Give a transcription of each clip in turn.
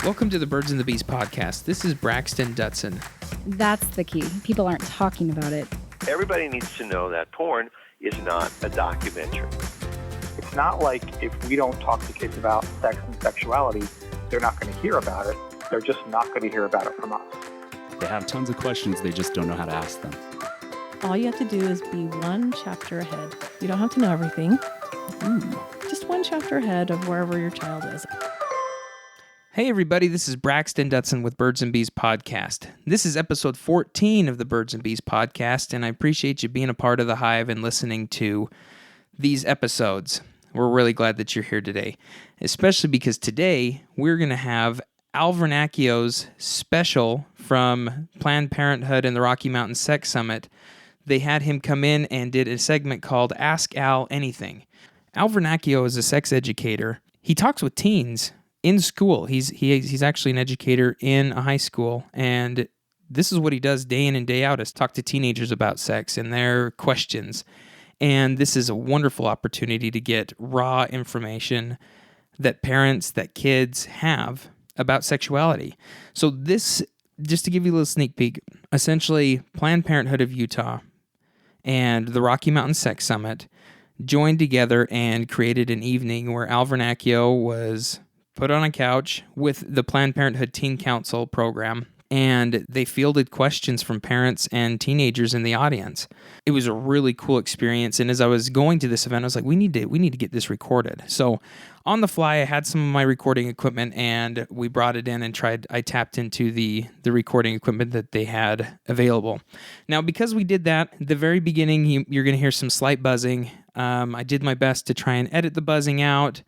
Welcome to the Birds and the Bees podcast. This is Braxton Dutson. That's the key. People aren't talking about it. Everybody needs to know that porn is not a documentary. It's not like if we don't talk to kids about sex and sexuality, they're not going to hear about it. They're just not going to hear about it from us. They have tons of questions, they just don't know how to ask them. All you have to do is be one chapter ahead. You don't have to know everything. Just one chapter ahead of wherever your child is. Hey everybody, this is Braxton Dutson with Birds and Bees podcast. This is episode 14 of the Birds and Bees podcast, and I appreciate you being a part of the hive and listening to these episodes. We're really glad that you're here today, especially because today we're going to have Al Vernacchio's special from Planned Parenthood and the Rocky Mountain Sex Summit. They had him come in and did a segment called Ask Al Anything. Al Vernacchio is a sex educator. He talks with teens in school. He's actually an educator in a high school, and this is what he does day in and day out, is talk to teenagers about sex and their questions. And this is a wonderful opportunity to get raw information that parents, that kids have about sexuality. So this, just to give you a little sneak peek, essentially Planned Parenthood of Utah and the Rocky Mountain Sex Summit joined together and created an evening where Al Vernacchio was put on a couch with the Planned Parenthood Teen Council program, and they fielded questions from parents and teenagers in the audience. It was a really cool experience, and as I was going to this event, I was like, we need to get this recorded. So on the fly, I had some of my recording equipment, and we brought it in and I tapped into the recording equipment that they had available. Now, because we did that, at the very beginning, you're going to hear some slight buzzing. I did my best to try and edit the buzzing out,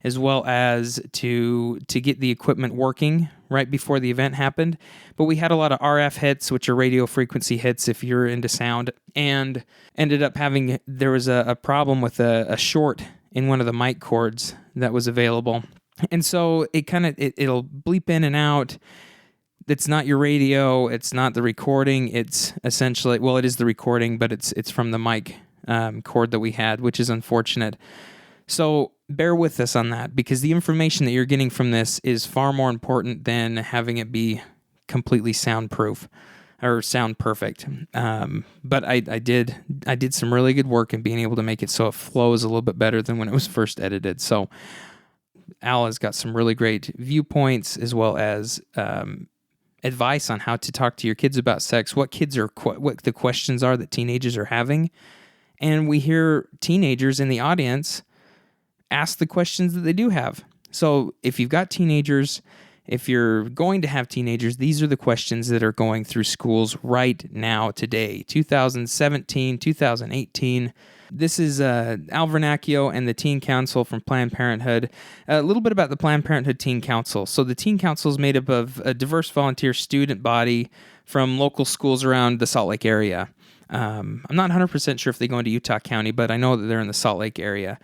as well as to get the equipment working right before the event happened. But we had a lot of RF hits, which are radio frequency hits if you're into sound, and ended up there was a problem with a short in one of the mic cords that was available. And so it'll bleep in and out. It's not your radio, it's not the recording, it's essentially, well, it is the recording, but it's from the mic cord that we had, which is unfortunate. So bear with us on that, because the information that you're getting from this is far more important than having it be completely soundproof or sound perfect. But I did some really good work in being able to make it so it flows a little bit better than when it was first edited. So Al has got some really great viewpoints, as well as advice on how to talk to your kids about sex, what the questions are that teenagers are having. And we hear teenagers in the audience ask the questions that they do have. So if you've got teenagers, if you're going to have teenagers, these are the questions that are going through schools right now, today, 2017, 2018. This is Al Vernacchio and the Teen Council from Planned Parenthood. A little bit about the Planned Parenthood Teen Council. So the Teen Council is made up of a diverse volunteer student body from local schools around the Salt Lake area. I'm not 100% sure if they go into Utah County, but I know that they're in the Salt Lake area.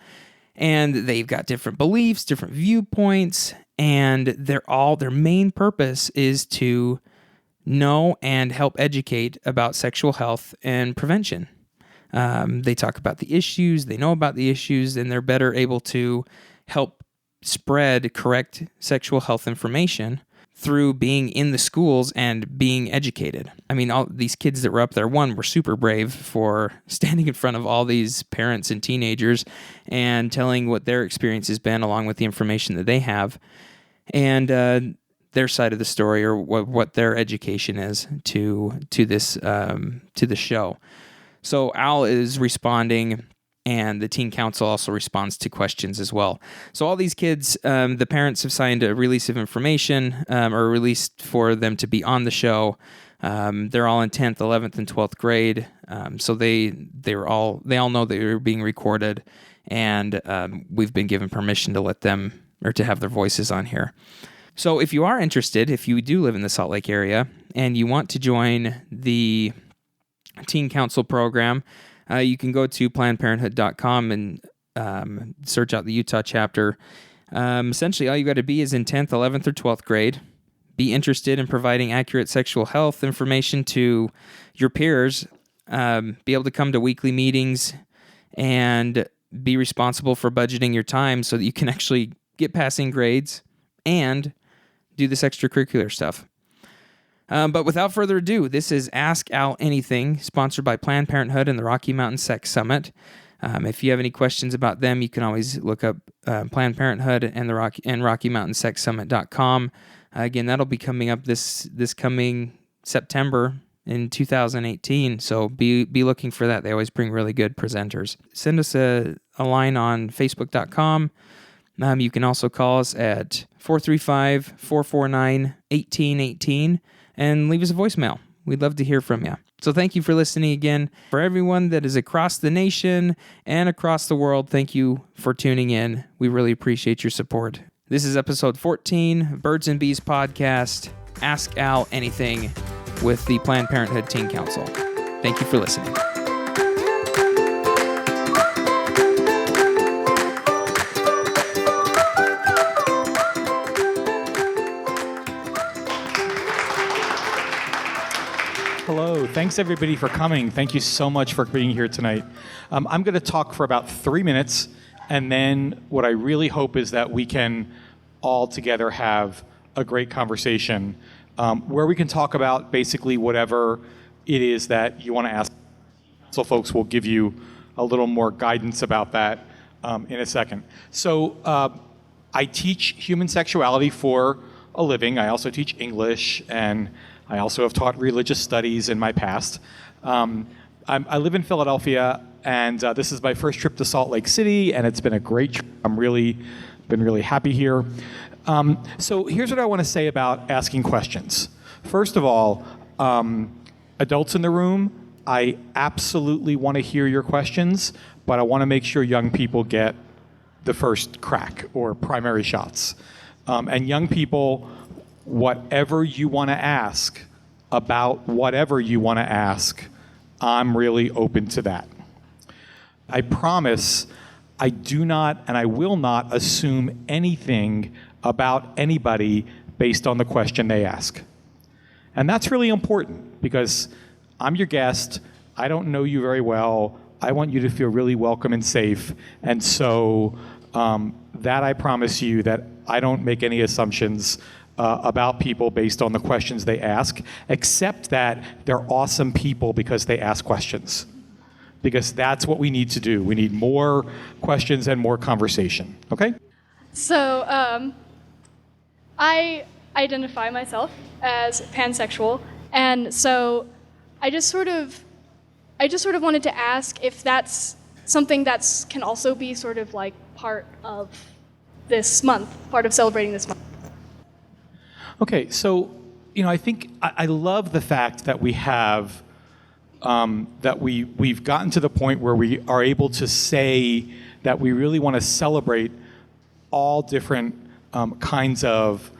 And they've got different beliefs, different viewpoints, and their main purpose is to know and help educate about sexual health and prevention. They talk about the issues, they know about the issues, and they're better able to help spread correct sexual health information through being in the schools and being educated. I mean, all these kids that were up there, were super brave for standing in front of all these parents and teenagers and telling what their experience has been, along with the information that they have, and their side of the story, or what their education is to the show. So Al is responding, and the Teen Council also responds to questions as well. So all these kids, the parents have signed a release of information, or released for them to be on the show. They're all in 10th, 11th, and 12th grade. So they all know that they're being recorded, and we've been given permission to let them, or to have their voices on here. So if you are interested, if you do live in the Salt Lake area and you want to join the Teen Council program, you can go to PlannedParenthood.com and search out the Utah chapter. Essentially, all you got to be is in 10th, 11th, or 12th grade. Be interested in providing accurate sexual health information to your peers. Be able to come to weekly meetings and be responsible for budgeting your time so that you can actually get passing grades and do this extracurricular stuff. But without further ado, this is Ask Al Anything, sponsored by Planned Parenthood and the Rocky Mountain Sex Summit. If you have any questions about them, you can always look up Planned Parenthood and Rocky Mountain Sex Summit.com. Again, that'll be coming up this coming September in 2018, so be looking for that. They always bring really good presenters. Send us a line on Facebook.com. You can also call us at 435-449-1818 and leave us a voicemail. We'd love to hear from you. So thank you for listening again. For everyone that is across the nation and across the world, thank you for tuning in. We really appreciate your support. This is episode 14, Birds and Bees podcast, Ask Al Anything with the Planned Parenthood Teen Council. Thank you for listening. Hello. Thanks, everybody, for coming. Thank you so much for being here tonight. I'm going to talk for about 3 minutes, and then what I really hope is that we can all together have a great conversation where we can talk about basically whatever it is that you want to ask. So folks will give you a little more guidance about that in a second. So I teach human sexuality for a living. I also teach English, and I also have taught religious studies in my past. I live in Philadelphia, and this is my first trip to Salt Lake City, and it's been a great trip. Been really happy here. So here's what I want to say about asking questions. First of all, adults in the room, I absolutely want to hear your questions, but I want to make sure young people get the first crack or primary shots. And young people, whatever you want to ask about whatever you want to ask, I'm really open to that. I promise I do not and I will not assume anything about anybody based on the question they ask. And that's really important because I'm your guest. I don't know you very well. I want you to feel really welcome and safe. And so that I promise you that I don't make any assumptions about people based on the questions they ask, except that they're awesome people because they ask questions. Because that's what we need to do. We need more questions and more conversation, okay? So I identify myself as pansexual, and so I just sort of wanted to ask if that's something that can also be sort of like part of this month, part of celebrating this month. Okay, so I think I love the fact that we have that we've gotten to the point where we are able to say that we really want to celebrate all different kinds of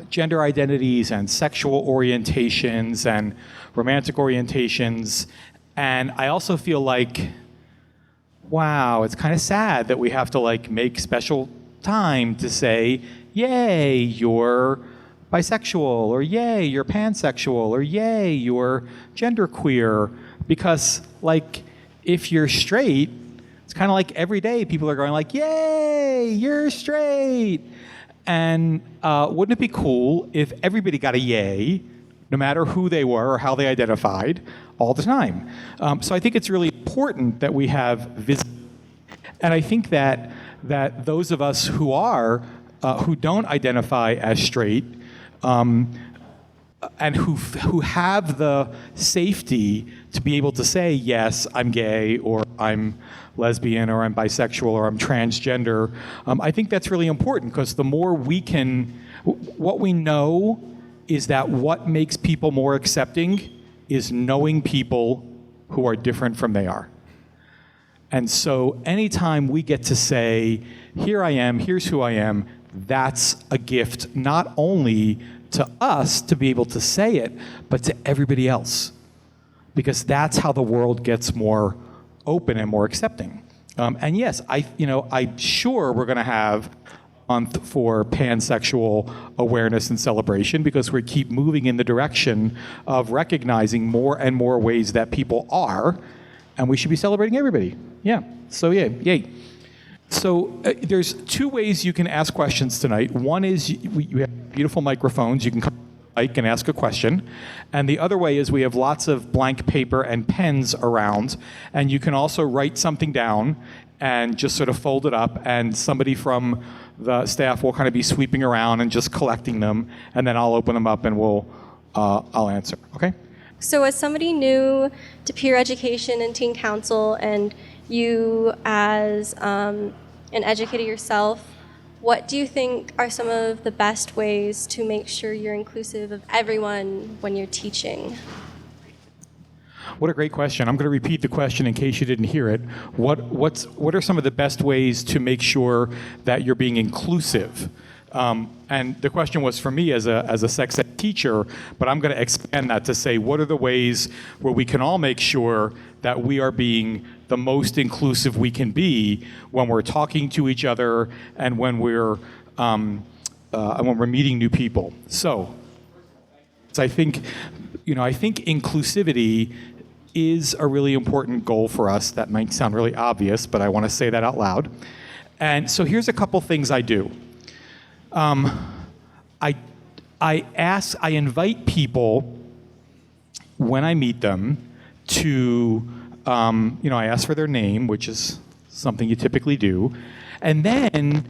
gender identities and sexual orientations and romantic orientations. And I also feel like, wow, it's kind of sad that we have to make special time to say, yay, you're bisexual, or yay, you're pansexual, or yay, you're genderqueer. Because if you're straight, it's kind of like every day people are going yay, you're straight. And wouldn't it be cool if everybody got a yay, no matter who they were or how they identified, all the time? So I think it's really important that we have visibility. And I think that those of us who don't identify as straight, and who have the safety to be able to say, yes, I'm gay, or I'm lesbian, or I'm bisexual, or I'm transgender, I think that's really important, because the more what we know is that what makes people more accepting is knowing people who are different from they are. And so anytime we get to say, here I am, here's who I am, that's a gift not only to us to be able to say it, but to everybody else. Because that's how the world gets more open and more accepting. And yes, I'm sure we're going to have a month for pansexual awareness and celebration, because we keep moving in the direction of recognizing more and more ways that people are, and we should be celebrating everybody. Yeah, so yay. So there's two ways you can ask questions tonight. One is you have beautiful microphones. You can come to the mic and ask a question. And the other way is we have lots of blank paper and pens around, and you can also write something down and just sort of fold it up, and somebody from the staff will kind of be sweeping around and just collecting them, and then I'll open them up and I'll answer, okay? So as somebody new to peer education and teen council, and you as an educator yourself, what do you think are some of the best ways to make sure you're inclusive of everyone when you're teaching? What a great question. I'm going to repeat the question in case you didn't hear it. What are some of the best ways to make sure that you're being inclusive? And the question was for me as a sex ed teacher, but I'm going to expand that to say, what are the ways where we can all make sure that we are being the most inclusive we can be when we're talking to each other and when we're meeting new people? So I think inclusivity is a really important goal for us. That might sound really obvious, but I want to say that out loud. And so here's a couple things I do. I invite people when I meet them to, I ask for their name, which is something you typically do. And then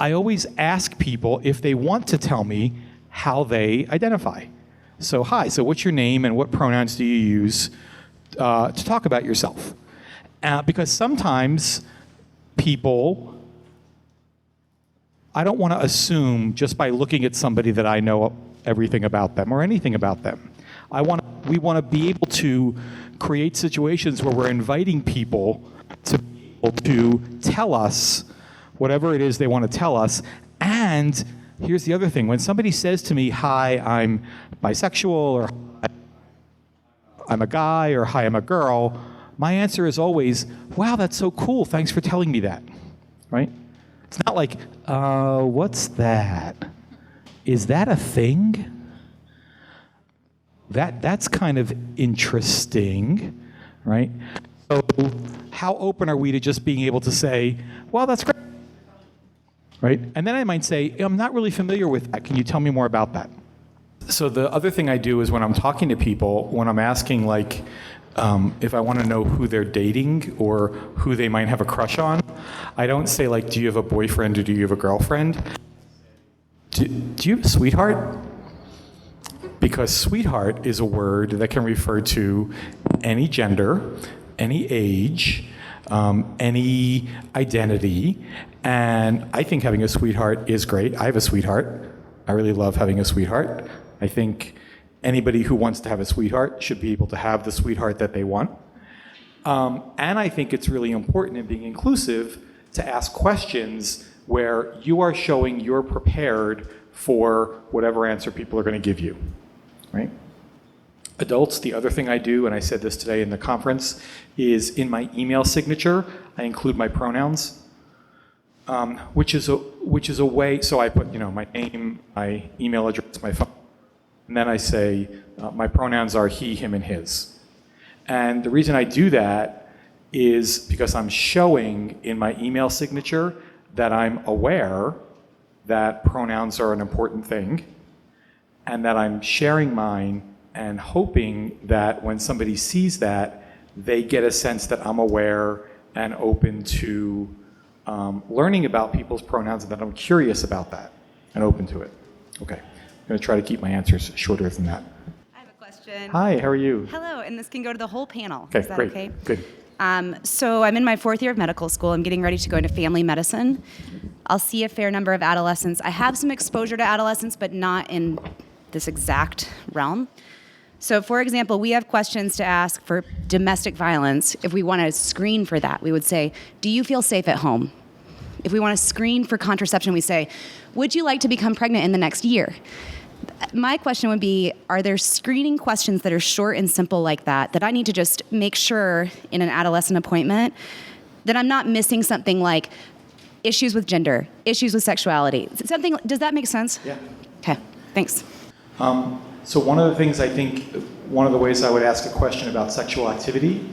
I always ask people if they want to tell me how they identify. So, hi, so what's your name and what pronouns do you use to talk about yourself? Because sometimes people, I don't want to assume just by looking at somebody that I know everything about them or anything about them. We want to be able to create situations where we're inviting people to be able to tell us whatever it is they want to tell us. And here's the other thing. When somebody says to me, hi, I'm bisexual, or I'm a guy, or hi, I'm a girl, my answer is always, wow, that's so cool. Thanks for telling me that, right? It's not like, what's that? Is that a thing? That's kind of interesting, right? So how open are we to just being able to say, well, that's great, right? And then I might say, I'm not really familiar with that. Can you tell me more about that? So the other thing I do is when I'm talking to people, when I'm asking if I want to know who they're dating or who they might have a crush on, I don't say do you have a boyfriend or do you have a girlfriend? Do you have a sweetheart? Because sweetheart is a word that can refer to any gender, any age, any identity, and I think having a sweetheart is great. I have a sweetheart. I really love having a sweetheart. I think anybody who wants to have a sweetheart should be able to have the sweetheart that they want. And I think it's really important in being inclusive to ask questions where you are showing you're prepared for whatever answer people are going to give you, right? Adults, the other thing I do, and I said this today in the conference, is in my email signature, I include my pronouns, which is a way, so I put, my name, my email address, my phone, and then I say, my pronouns are he, him, and his. And the reason I do that is because I'm showing in my email signature that I'm aware that pronouns are an important thing, and that I'm sharing mine and hoping that when somebody sees that, they get a sense that I'm aware and open to learning about people's pronouns, and that I'm curious about that and open to it. Okay, I'm going to try to keep my answers shorter than that. I have a question. Hi, how are you? Hello, and this can go to the whole panel. Okay, Is that great. okay? Good. So I'm in my 4th year of medical school. I'm getting ready to go into family medicine. I'll see a fair number of adolescents. I have some exposure to adolescents, but not in this exact realm. So, for example, we have questions to ask for domestic violence. If we want to screen for that, we would say, do you feel safe at home? If we want to screen for contraception, we say, would you like to become pregnant in the next year? My question would be, are there screening questions that are short and simple like that I need to just make sure in an adolescent appointment that I'm not missing something like issues with gender, issues with sexuality? Does that make sense? Yeah. Okay, thanks. So one of the things I think, one of the ways I would ask a question about sexual activity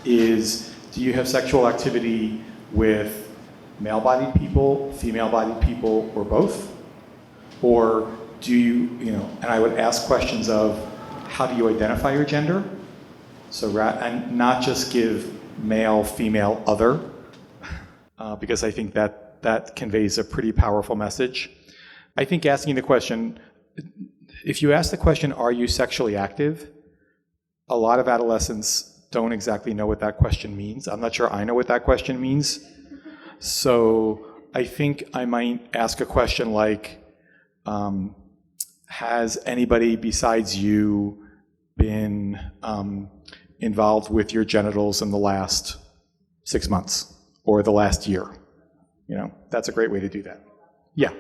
is, do you have sexual activity with male-bodied people, female-bodied people, or both? Or and I would ask questions of, how do you identify your gender? And not just give male, female, other, because I think that conveys a pretty powerful message. I think asking the question, if you ask the question, are you sexually active? A lot of adolescents don't exactly know what that question means. I'm not sure I know what that question means. So I think I might ask a question like, has anybody besides you been involved with your genitals in the last 6 months or the last year? That's a great way to do that. Yeah.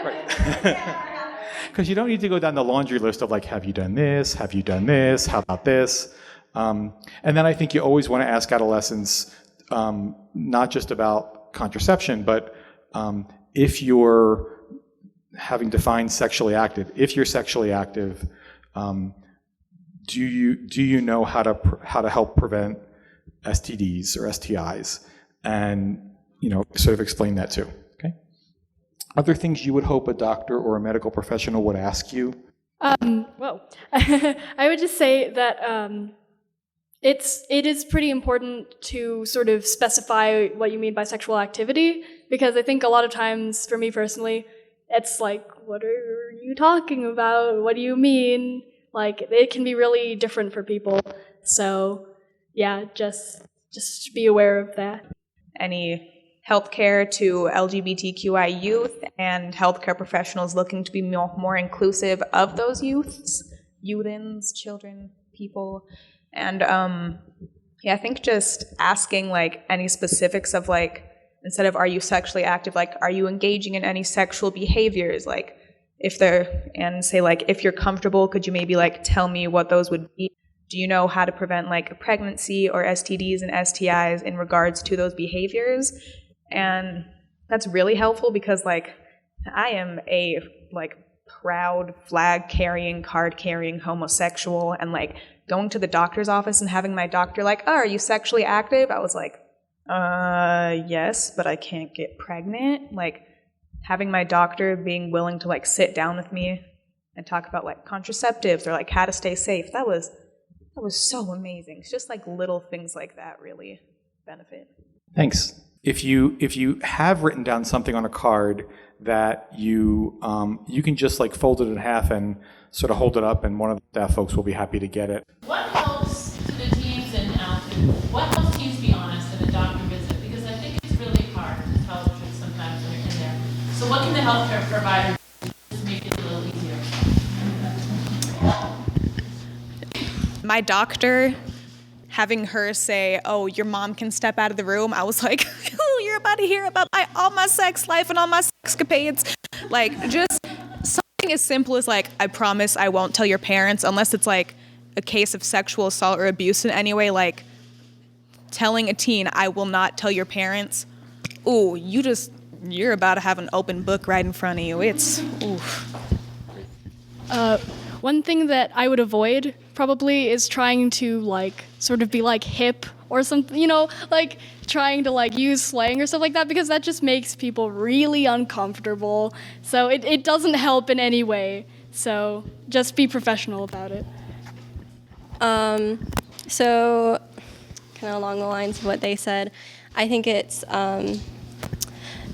Right. Because you don't need to go down the laundry list of like, have you done this? Have you done this? How about this? And then I think you always want to ask adolescents, not just about contraception, but if you're having defined sexually active, if you're sexually active, do you know how to help prevent STDs or STIs? And sort of explain that too. Okay. Other things you would hope a doctor or a medical professional would ask you? Well, I would just say that it is pretty important to sort of specify what you mean by sexual activity, because I think a lot of times, for me personally, it's like, what are you talking about? What do you mean? Like, it can be really different for people. So, yeah, just be aware of that. Any healthcare to LGBTQI youth and healthcare professionals looking to be more inclusive of those youthins, children, people. And I think just asking like any specifics of like, instead of are you sexually active, like are you engaging in any sexual behaviors? Like if you're comfortable, could you maybe like tell me what those would be? Do you know how to prevent like pregnancy or STDs and STIs in regards to those behaviors? And that's really helpful because like I am a like proud flag carrying, card carrying homosexual, and like going to the doctor's office and having my doctor like, oh, are you sexually active? I was like, yes, but I can't get pregnant. Like having my doctor being willing to like sit down with me and talk about like contraceptives or like how to stay safe. That was so amazing. It's just like little things like that really benefit. Thanks. If you have written down something on a card that you can just like fold it in half and sort of hold it up, and one of the staff folks will be happy to get it. What helps to the teens what helps teens be honest at a doctor visit? Because I think it's really hard to tell the truth sometimes when you're in there. So what can the healthcare provider do to make it a little easier? My doctor, having her say, oh, your mom can step out of the room, I was like, oh, you're about to hear about all my sex life and all my sexcapades. Like, just something as simple as, like, I promise I won't tell your parents unless it's, like, a case of sexual assault or abuse in any way. Like, telling a teen, I will not tell your parents. Ooh, you're about to have an open book right in front of you. It's, oof. One thing that I would avoid probably is trying to like sort of be like hip or something, like trying to like use slang or stuff like that, because that just makes people really uncomfortable. So it doesn't help in any way. So just be professional about it. So kind of along the lines of what they said, I think it's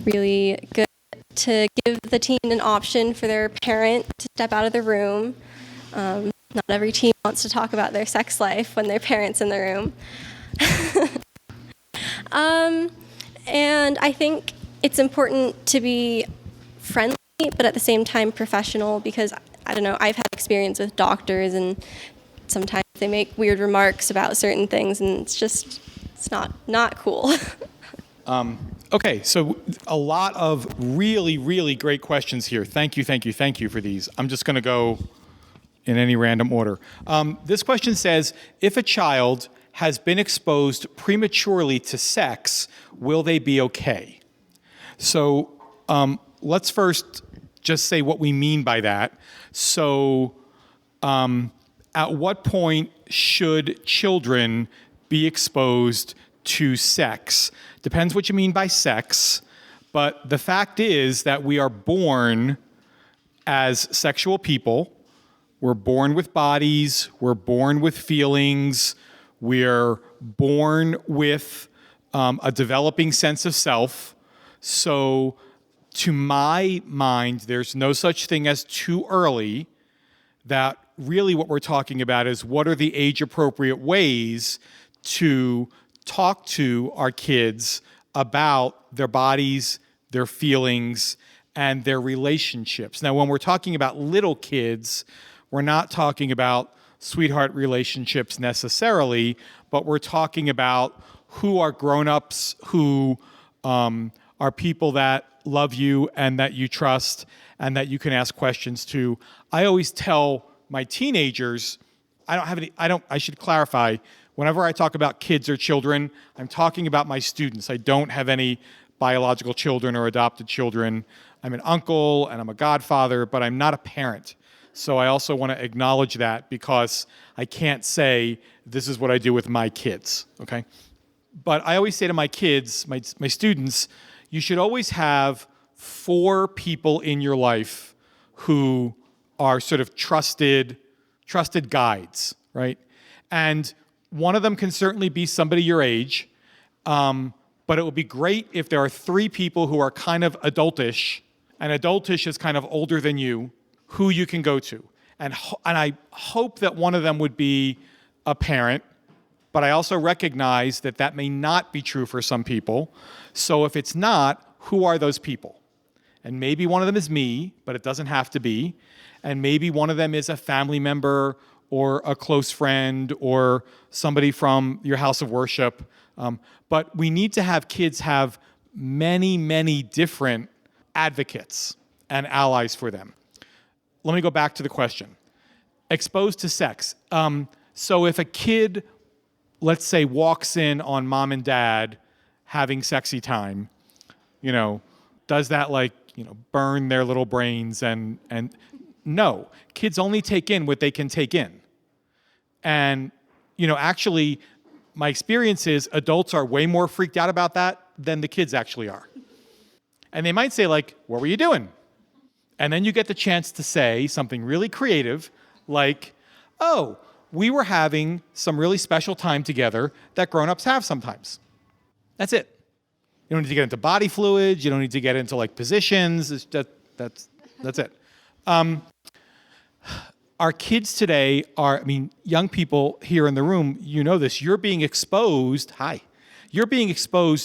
really good to give the teen an option for their parent to step out of the room. Not every teen wants to talk about their sex life when their parent's in the room. And I think it's important to be friendly, but at the same time professional, because, I don't know, I've had experience with doctors, and sometimes they make weird remarks about certain things, and it's not cool. Okay, so a lot of really, really great questions here. Thank you for these. I'm just going to go in any random order. This question says, if a child has been exposed prematurely to sex, will they be okay? So let's first just say what we mean by that. So at what point should children be exposed to sex? Depends what you mean by sex, but the fact is that we are born as sexual people, we're born with bodies, we're born with feelings, we're born with a developing sense of self. So to my mind, there's no such thing as too early. That really what we're talking about is what are the age-appropriate ways to talk to our kids about their bodies, their feelings, and their relationships. Now, when we're talking about little kids, we're not talking about sweetheart relationships necessarily, but we're talking about who are grown-ups, who are people that love you and that you trust and that you can ask questions to. I always tell my teenagers, I should clarify, whenever I talk about kids or children, I'm talking about my students. I don't have any biological children or adopted children. I'm an uncle and I'm a godfather, but I'm not a parent. So I also want to acknowledge that because I can't say this is what I do with my kids, okay? But I always say to my kids, my students, you should always have 4 people in your life who are sort of trusted guides, right? And one of them can certainly be somebody your age, but it would be great if there are 3 people who are kind of adultish, and adultish is kind of older than you, who you can go to. And I hope that one of them would be a parent, but I also recognize that that may not be true for some people. So if it's not, who are those people? And maybe one of them is me, but it doesn't have to be. And maybe one of them is a family member or a close friend or somebody from your house of worship. But we need to have kids have many, many different advocates and allies for them. Let me go back to the question. Exposed to sex. So if a kid, let's say, walks in on mom and dad having sexy time, does that burn their little brains? And no, kids only take in what they can take in. And, actually, my experience is adults are way more freaked out about that than the kids actually are. And they might say, what were you doing? And then you get the chance to say something really creative, like, oh, we were having some really special time together that grown-ups have sometimes. That's it. You don't need to get into body fluids. You don't need to get into positions. It's just, that's it. Our kids today are, young people here in the room, you know this, you're being exposed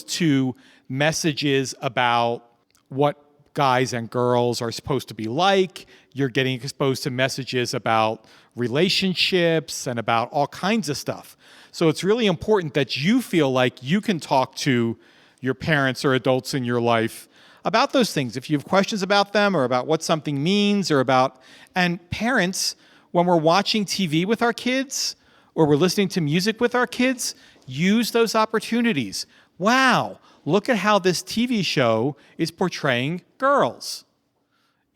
to messages about what guys and girls are supposed to be like. You're getting exposed to messages about relationships and about all kinds of stuff. So it's really important that you feel like you can talk to your parents or adults in your life about those things. If you have questions about them or about what something means and parents, when we're watching TV with our kids or we're listening to music with our kids, use those opportunities. Wow, look at how this TV show is portraying girls.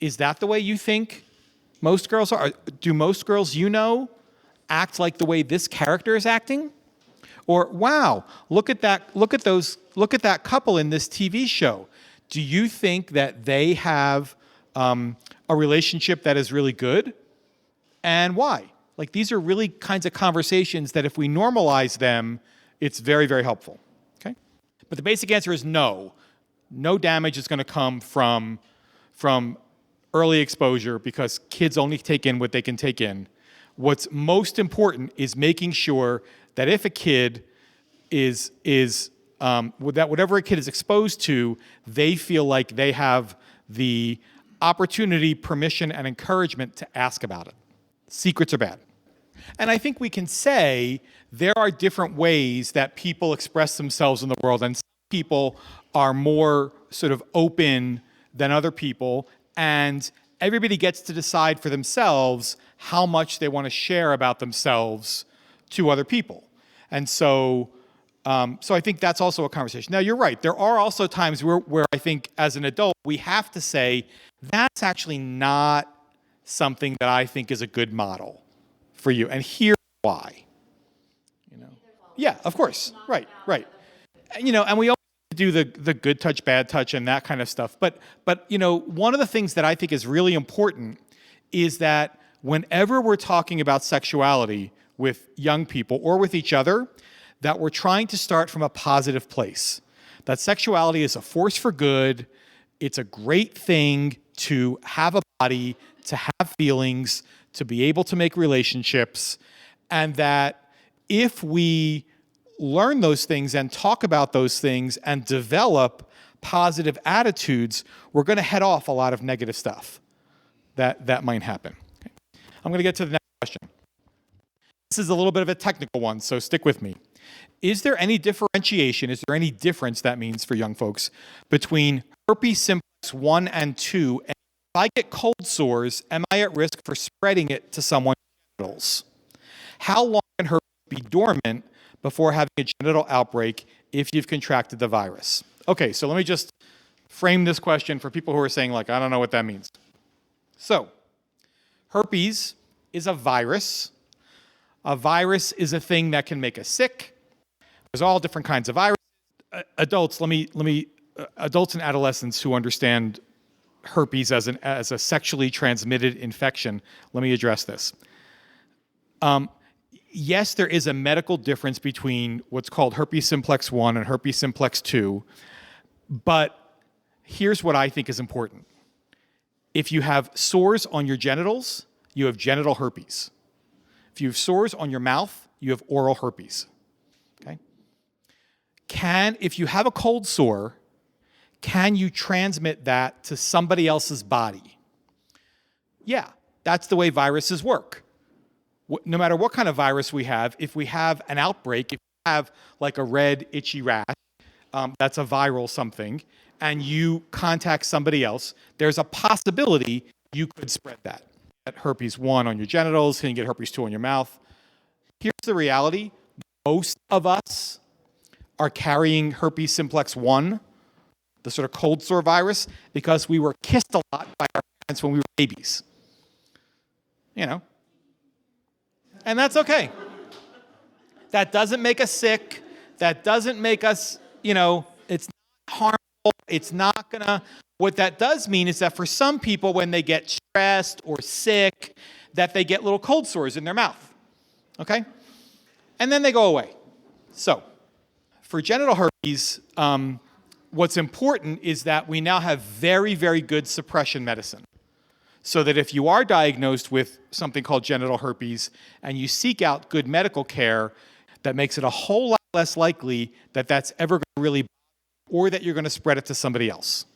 Is that the way you think most girls are? Do most girls act like the way this character is acting? Or wow, look at that couple in this TV show. Do you think that they have a relationship that is really good? And why? These are really kinds of conversations that if we normalize them, it's very, very helpful. Okay? But the basic answer is no. No damage is going to come from early exposure because kids only take in what they can take in. What's most important is making sure that if a kid is that whatever a kid is exposed to, they feel like they have the opportunity, permission, and encouragement to ask about it. Secrets are bad. And I think we can say there are different ways that people express themselves in the world, and some people are more sort of open than other people, and everybody gets to decide for themselves how much they want to share about themselves to other people. And so I think that's also a conversation. Now, you're right. There are also times where I think as an adult, we have to say, that's actually not something that I think is a good model for you. And here's why. Yeah, of course. Right. And we always do the good touch, bad touch, and that kind of stuff. But one of the things that I think is really important is that whenever we're talking about sexuality with young people or with each other, that we're trying to start from a positive place. That sexuality is a force for good. It's a great thing to have a body, to have feelings, to be able to make relationships, and that if we learn those things and talk about those things and develop positive attitudes, we're going to head off a lot of negative stuff that might happen. Okay. I'm going to get to the next question. This is a little bit of a technical one, so stick with me. Is there any differentiation, is there any difference, that means for young folks, between herpes simplex 1 and 2? And if I get cold sores, am I at risk for spreading it to someone's genitals? How long can herpes be dormant before having a genital outbreak if you've contracted the virus? Okay, so let me just frame this question for people who are saying, like, I don't know what that means. So, herpes is a virus. A virus is a thing that can make us sick. There's all different kinds of viruses. Adults, adults and adolescents who understand herpes as a sexually transmitted infection, let me address this. Yes, there is a medical difference between what's called herpes simplex 1 and herpes simplex 2, but here's what I think is important. If you have sores on your genitals, you have genital herpes. If you have sores on your mouth, you have oral herpes. Okay? If you have a cold sore, can you transmit that to somebody else's body? Yeah, that's the way viruses work. No matter what kind of virus we have, if we have an outbreak, if we have like a red, itchy rash, that's a viral something, and you contact somebody else, there's a possibility you could spread that. Get herpes 1 on your genitals, you can get herpes 2 on your mouth. Here's the reality. Most of us are carrying herpes simplex 1, the sort of cold sore virus, because we were kissed a lot by our parents when we were babies. You know. And that's okay. That doesn't make us sick. That doesn't make us, it's not harmful. It's not gonna, what that does mean is that for some people, when they get stressed or sick, that they get little cold sores in their mouth. Okay? And then they go away. So, for genital herpes, what's important is that we now have very, very good suppression medicine. So that if you are diagnosed with something called genital herpes and you seek out good medical care, that makes it a whole lot less likely that that's ever going to really, or that you're going to spread it to somebody else.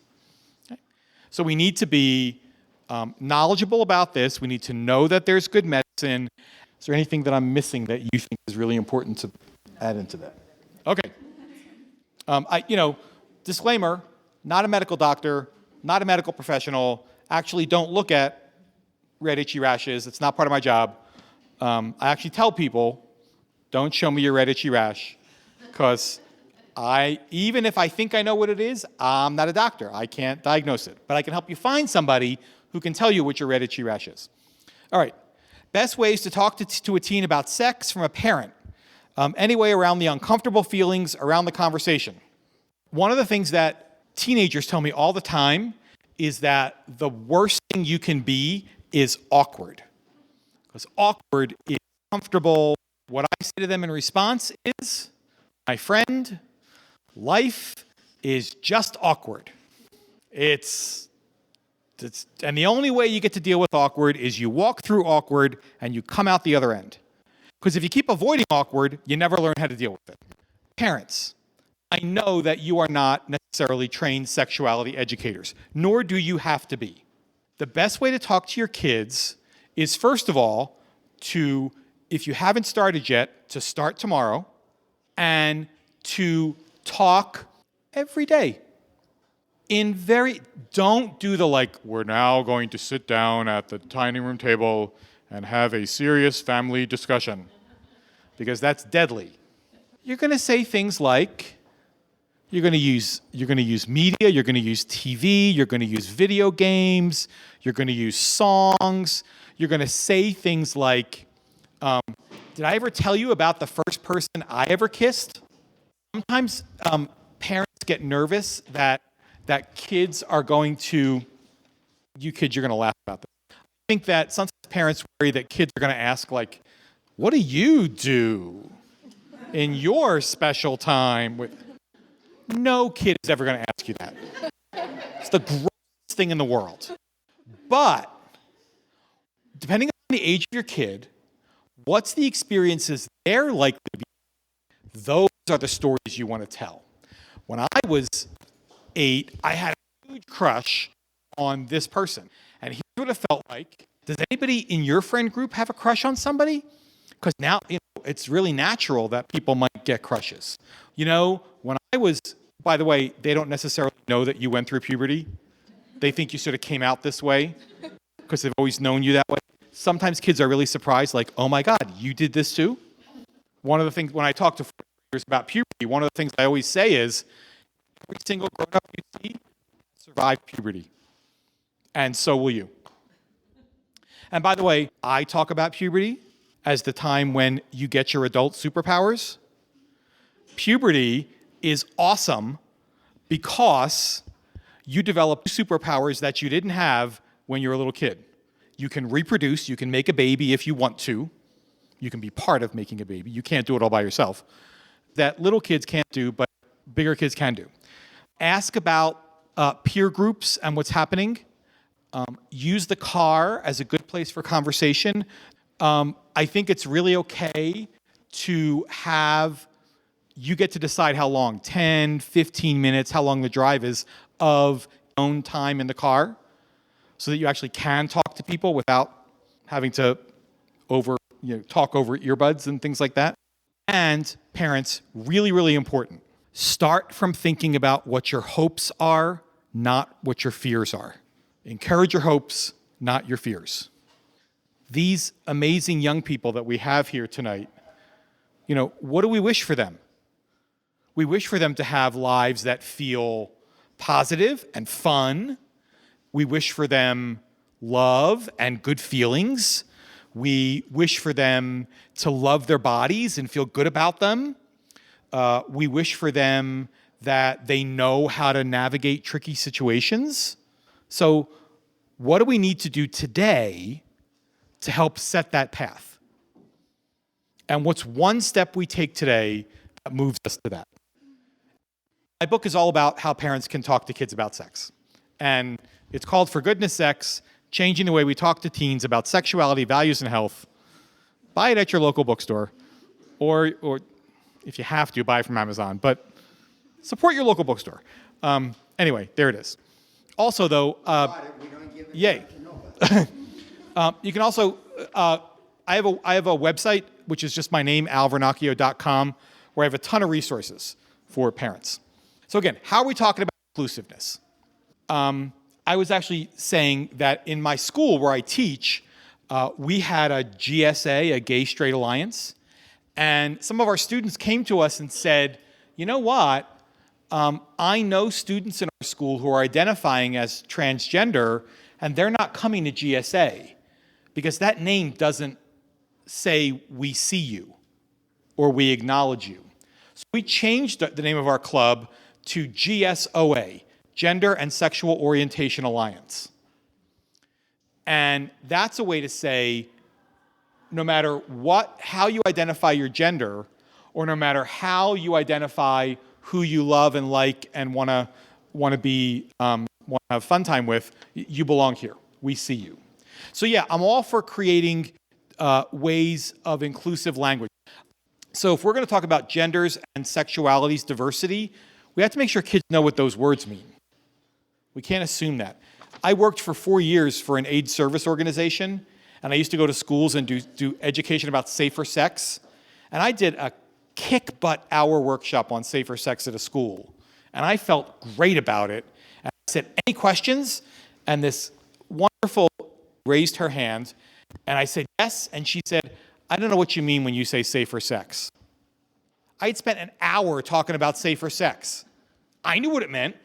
Okay? So we need to be knowledgeable about this. We need to know that there's good medicine. Is there anything that I'm missing that you think is really important to add into that? Okay. Disclaimer, not a medical doctor, not a medical professional. Actually don't look at red itchy rashes. It's not part of my job. I actually tell people, don't show me your red itchy rash, because even if I think I know what it is, I'm not a doctor. I can't diagnose it. But I can help you find somebody who can tell you what your red itchy rash is. All right. Best ways to talk to a teen about sex from a parent. Anyway, around the uncomfortable feelings around the conversation. One of the things that teenagers tell me all the time is that the worst thing you can be is awkward. Because awkward is comfortable. What I say to them in response is, my friend, life is just awkward. And the only way you get to deal with awkward is you walk through awkward and you come out the other end. Because if you keep avoiding awkward, you never learn how to deal with it. Parents, I know that you are not necessarily trained sexuality educators, nor do you have to be. The best way to talk to your kids is, first of all, if you haven't started yet, to start tomorrow, and to talk every day. Don't do the we're now going to sit down at the dining room table and have a serious family discussion, because that's deadly. You're going to say things like, you're going to use media, you're going to use TV, you're going to use video games, you're going to use songs, you're going to say things like, did I ever tell you about the first person I ever kissed? Sometimes parents get nervous that kids are going to, you kids, you're going to laugh about this. I think that sometimes parents worry that kids are going to ask, like, what do you do in your special time? No kid is ever going to ask you that. It's the grossest thing in the world. But depending on the age of your kid, what's the experiences they're likely to be, those are the stories you want to tell. When I was 8, I had a huge crush on this person. And here's what it felt like. Does anybody in your friend group have a crush on somebody? Because now, it's really natural that people might get crushes. When I was, by the way, they don't necessarily know that you went through puberty. They think you sort of came out this way because they've always known you that way. Sometimes kids are really surprised, like, oh my God, you did this too? One of the things, when I talk to foreigners about puberty, one of the things I always say is, every single grown-up you see survived puberty. And so will you. And by the way, I talk about puberty as the time when you get your adult superpowers. Puberty is awesome because you develop superpowers that you didn't have when you were a little kid. You can reproduce, you can make a baby if you want to. You can be part of making a baby. You can't do it all by yourself. That little kids can't do, but bigger kids can do. Ask about peer groups and what's happening. Use the car as a good place for conversation. I think it's really okay to have, you get to decide how long, 10, 15 minutes, how long the drive is of your own time in the car, so that you actually can talk to people without having to talk over earbuds and things like that. And parents, really, really important. Start from thinking about what your hopes are, not what your fears are. Encourage your hopes, not your fears. These amazing young people that we have here tonight, what do we wish for them? We wish for them to have lives that feel positive and fun. We wish for them love and good feelings. We wish for them to love their bodies and feel good about them. We wish for them that they know how to navigate tricky situations. So what do we need to do today to help set that path? And what's one step we take today that moves us to that? My book is all about how parents can talk to kids about sex. And it's called For Goodness Sex, Changing the Way We Talk to Teens About Sexuality, Values, and Health. Buy it at your local bookstore. Or if you have to, buy it from Amazon. But support your local bookstore. Anyway, there it is. Also, though, yay. You can also, I have a website, which is just my name, alvernacchio.com, where I have a ton of resources for parents. So again, how are we talking about inclusiveness? I was actually saying that in my school where I teach, we had a GSA, a Gay Straight Alliance, and some of our students came to us and said, you know what? I know students in our school who are identifying as transgender, and they're not coming to GSA because that name doesn't say we see you or we acknowledge you. So we changed the name of our club to GSOA, Gender and Sexual Orientation Alliance. And that's a way to say, no matter how you identify your gender, or no matter how you identify who you love and like and want to have fun time with, you belong here. We see you. So yeah, I'm all for creating ways of inclusive language. So if we're going to talk about genders and sexualities, diversity, we have to make sure kids know what those words mean. We can't assume that. I worked for 4 years for an AIDS service organization, and I used to go to schools and do education about safer sex. And I did a kick-butt hour workshop on safer sex at a school. And I felt great about it. And I said, any questions? And this wonderful raised her hand, and I said, yes. And she said, I don't know what you mean when you say safer sex. I had spent an hour talking about safer sex. I knew what it meant.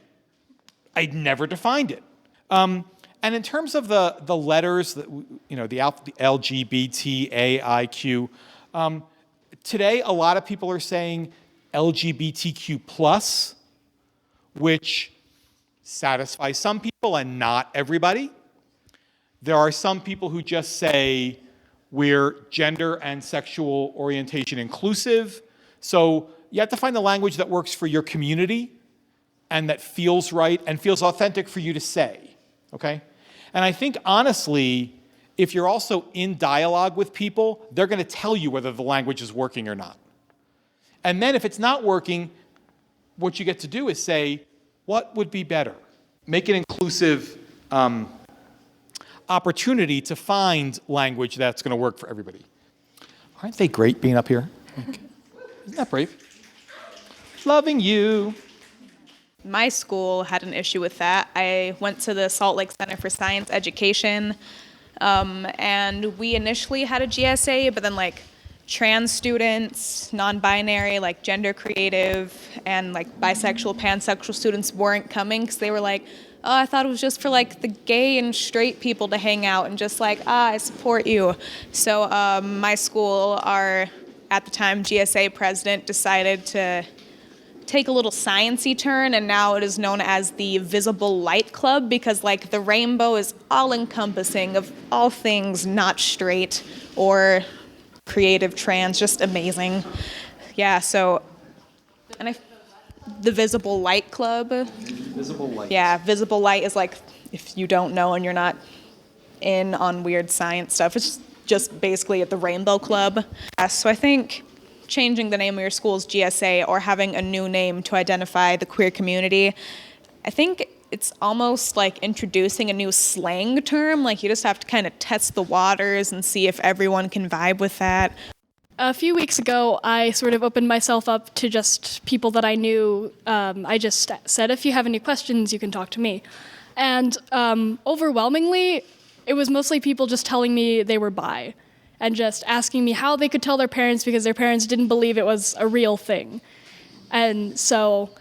I'd never defined it. And in terms of the letters, the LGBTAIQ, today a lot of people are saying LGBTQ+. which satisfies some people and not everybody. There are some people who just say we're gender and sexual orientation inclusive. So you have to find the language that works for your community and that feels right and feels authentic for you to say, okay? And I think, honestly, if you're also in dialogue with people, they're going to tell you whether the language is working or not. And then if it's not working, what you get to do is say, what would be better? Make an inclusive opportunity to find language that's going to work for everybody. Aren't they great being up here? Okay. Isn't that brave? Loving you. My school had an issue with that. I went to the Salt Lake Center for Science Education, and we initially had a GSA, but then trans students, non-binary, gender creative, and bisexual, pansexual students weren't coming because they were oh, I thought it was just for the gay and straight people to hang out and just I support you. So my school, our, at the time, GSA president decided to take a little science-y turn, and now it is known as the Visible Light Club because the rainbow is all-encompassing of all things not straight or creative trans, just amazing. Yeah, so, the Visible Light Club. Visible light. Yeah, Visible Light is if you don't know and you're not in on weird science stuff, it's just basically at the Rainbow Club. So I think changing the name of your school's GSA or having a new name to identify the queer community, I think it's almost introducing a new slang term. You just have to kind of test the waters and see if everyone can vibe with that. A few weeks ago, I sort of opened myself up to just people that I knew. I just said, if you have any questions, you can talk to me. And overwhelmingly, it was mostly people just telling me they were bi and just asking me how they could tell their parents because their parents didn't believe it was a real thing. And so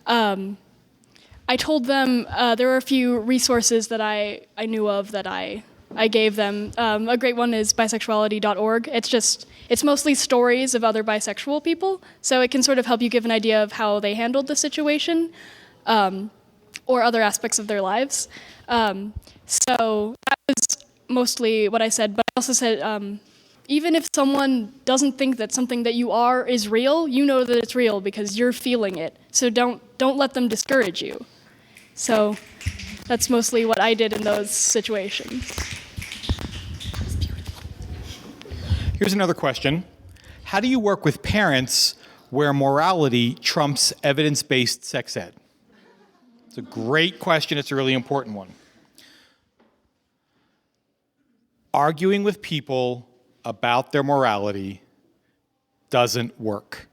I told them there were a few resources that I knew of that I gave them. A great one is bisexuality.org. It's mostly stories of other bisexual people, so it can sort of help you give an idea of how they handled the situation or other aspects of their lives. So that was mostly what I said, but I also said even if someone doesn't think that something that you are is real, you know that it's real because you're feeling it. So don't let them discourage you. So that's mostly what I did in those situations. Here's another question. How do you work with parents where morality trumps evidence-based sex ed? It's a great question. It's a really important one. Arguing with people about their morality doesn't work.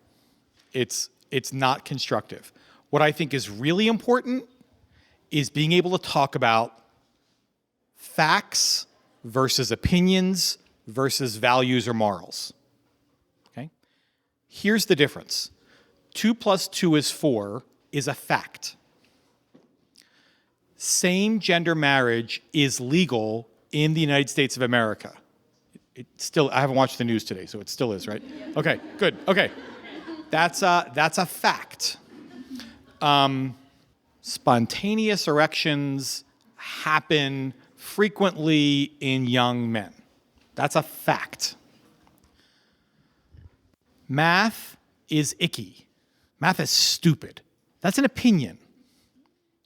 It's not constructive. What I think is really important is being able to talk about facts versus opinions versus values or morals. Okay? Here's the difference. 2 + 2 is 4 is a fact. Same-gender marriage is legal in the United States of America. I haven't watched the news today, so it still is, right? Okay, good. Okay. That's a fact. Spontaneous erections happen frequently in young men. That's a fact. Math is icky. Math is stupid. That's an opinion.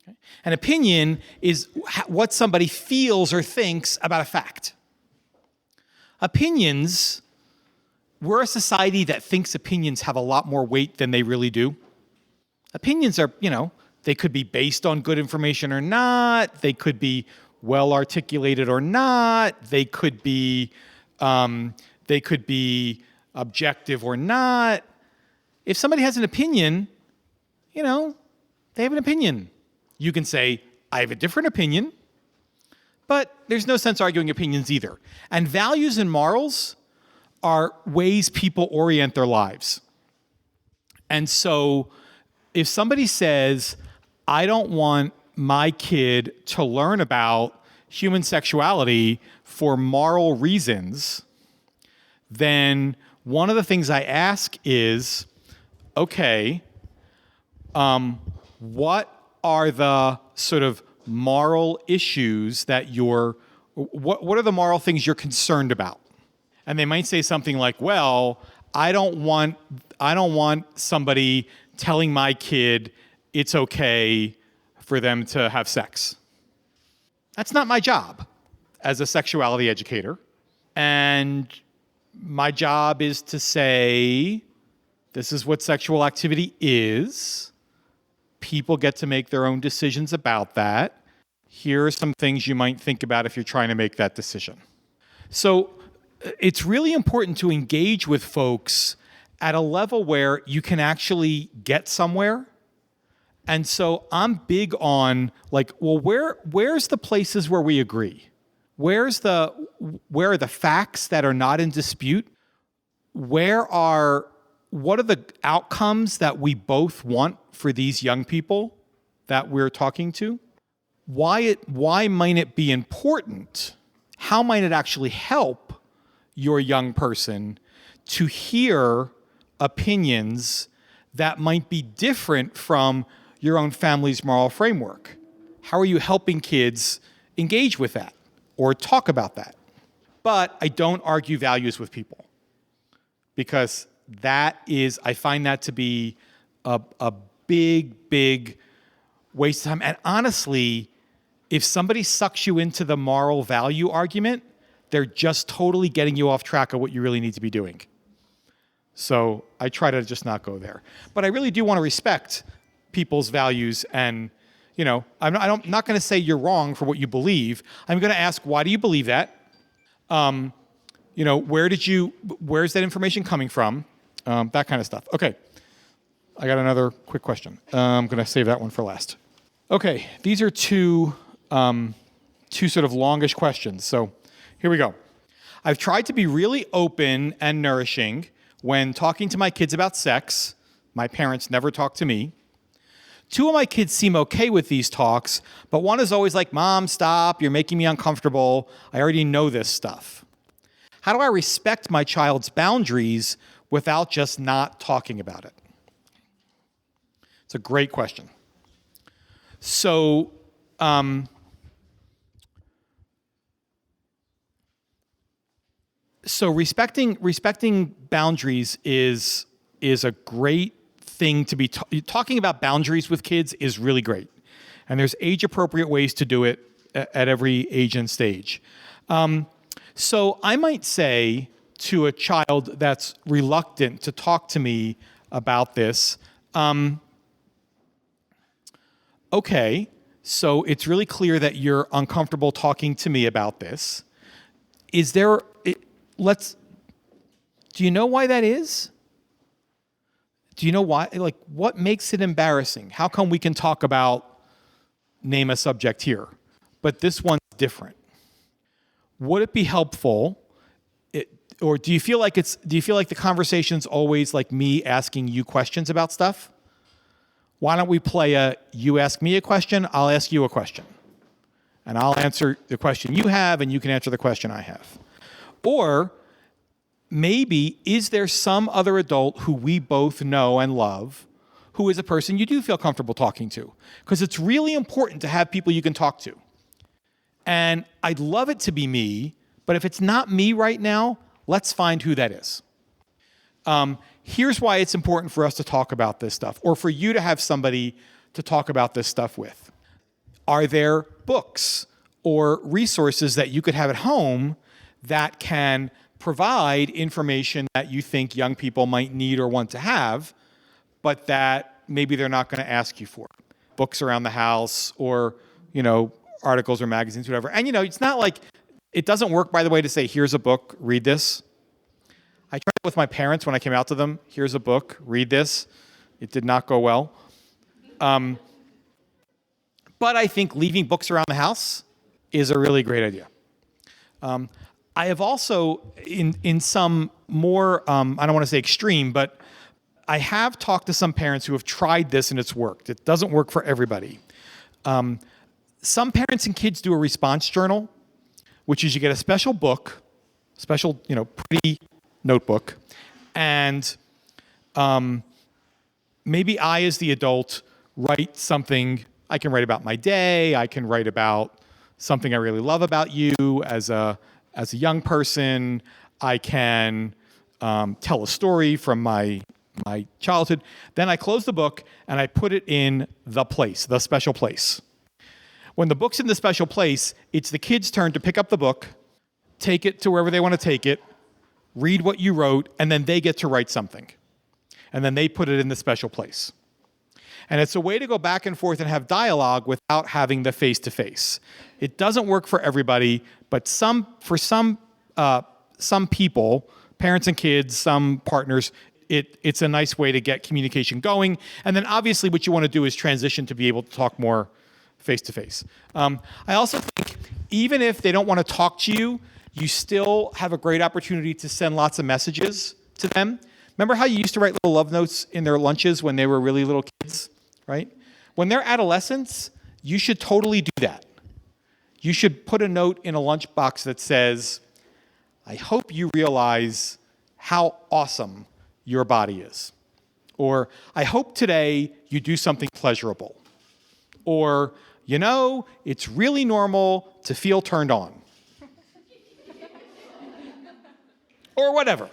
Okay? An opinion is what somebody feels or thinks about a fact. Opinions, we're a society that thinks opinions have a lot more weight than they really do. Opinions are, they could be based on good information or not. They could be well articulated or not. They could be objective or not. If somebody has an opinion, they have an opinion. You can say, I have a different opinion, but there's no sense arguing opinions either. And values and morals are ways people orient their lives. And so if somebody says, I don't want my kid to learn about human sexuality for moral reasons, then one of the things I ask is, okay, what are the sort of moral issues that what are the moral things you're concerned about? And they might say something like, well, I don't want somebody telling my kid it's okay for them to have sex. That's not my job as a sexuality educator. And my job is to say, this is what sexual activity is. People get to make their own decisions about that. Here are some things you might think about if you're trying to make that decision. So it's really important to engage with folks at a level where you can actually get somewhere. And so I'm big on like, well, where's the places where we agree? Where are the facts that are not in dispute? What are the outcomes that we both want for these young people that we're talking to? Why might it be important? How might it actually help your young person to hear opinions that might be different from your own family's moral framework? How are you helping kids engage with that or talk about that? But I don't argue values with people, because I find that to be a big waste of time. And honestly, if somebody sucks you into the moral value argument, they're just totally getting you off track of what you really need to be doing. So I try to just not go there. But I really do want to respect people's values, and I'm not going to say you're wrong for what you believe. I'm going to ask, why do you believe that? Where's that information coming from? That kind of stuff. Okay, I got another quick question. I'm going to save that one for last. Okay, these are two sort of longish questions. So here we go. I've tried to be really open and nourishing when talking to my kids about sex. My parents never talk to me. 2 of my kids seem okay with these talks, but one is always like, Mom, stop, you're making me uncomfortable. I already know this stuff. How do I respect my child's boundaries without just not talking about it? It's a great question. So, respecting boundaries is a great thing to be talking about. Boundaries with kids is really great, and there's age-appropriate ways to do it at every age and stage. So I might say to a child that's reluctant to talk to me about this, okay, so it's really clear that you're uncomfortable talking to me about this. Do you know why that is? Do you know why? Like, what makes it embarrassing? How come we can talk about, name a subject here, but this one's different? Would it be helpful, or do you feel like the conversation's always like me asking you questions about stuff? Why don't we play you ask me a question, I'll ask you a question, and I'll answer the question you have, and you can answer the question I have. Or maybe, is there some other adult who we both know and love who is a person you do feel comfortable talking to? Because it's really important to have people you can talk to. And I'd love it to be me, but if it's not me right now, let's find who that is. Here's why it's important for us to talk about this stuff, or for you to have somebody to talk about this stuff with. Are there books or resources that you could have at home that can provide information that you think young people might need or want to have, but that maybe they're not going to ask you for? Books around the house, or, articles or magazines, whatever. And, it's not like, it doesn't work, by the way, to say, here's a book, read this. I tried it with my parents when I came out to them. Here's a book, read this. It did not go well. But I think leaving books around the house is a really great idea. I have also, in some more, I don't want to say extreme, but I have talked to some parents who have tried this and it's worked. It doesn't work for everybody. Some parents and kids do a response journal, which is you get a special book, pretty notebook, and maybe I, as the adult, write something I can write about my day. I can write about something I really love about you as a young person. I can tell a story from my childhood. Then I close the book and I put it in the special place. When the book's in the special place, it's the kid's turn to pick up the book, take it to wherever they want to take it, read what you wrote, and then they get to write something. And then they put it in the special place. And it's a way to go back and forth and have dialogue without having the face-to-face. It doesn't work for everybody, but for some people, parents and kids, some partners, it's a nice way to get communication going. And then obviously what you want to do is transition to be able to talk more face-to-face. I also think even if they don't want to talk to you, you still have a great opportunity to send lots of messages to them. Remember how you used to write little love notes in their lunches when they were really little kids, right? When they're adolescents, you should totally do that. You should put a note in a lunchbox that says, I hope you realize how awesome your body is. Or, I hope today you do something pleasurable. Or, it's really normal to feel turned on. Or whatever.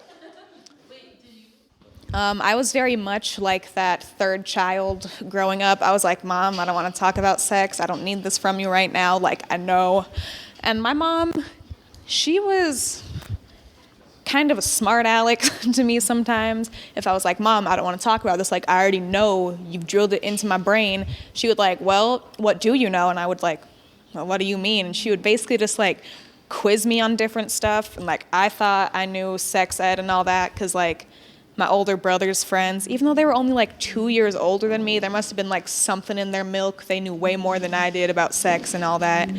I was very much like that third child growing up. I was like, Mom, I don't want to talk about sex. I don't need this from you right now. Like, I know. And my mom, she was kind of a smart aleck to me sometimes. If I was like, Mom, I don't want to talk about this. Like, I already know. You've drilled it into my brain. She would like, well, what do you know? And I would like, well, what do you mean? And she would basically just like quiz me on different stuff. And like, I thought I knew sex ed and all that because like my older brother's friends, even though they were only like 2 years older than me, there must have been like something in their milk. They knew way more than I did about sex and all that.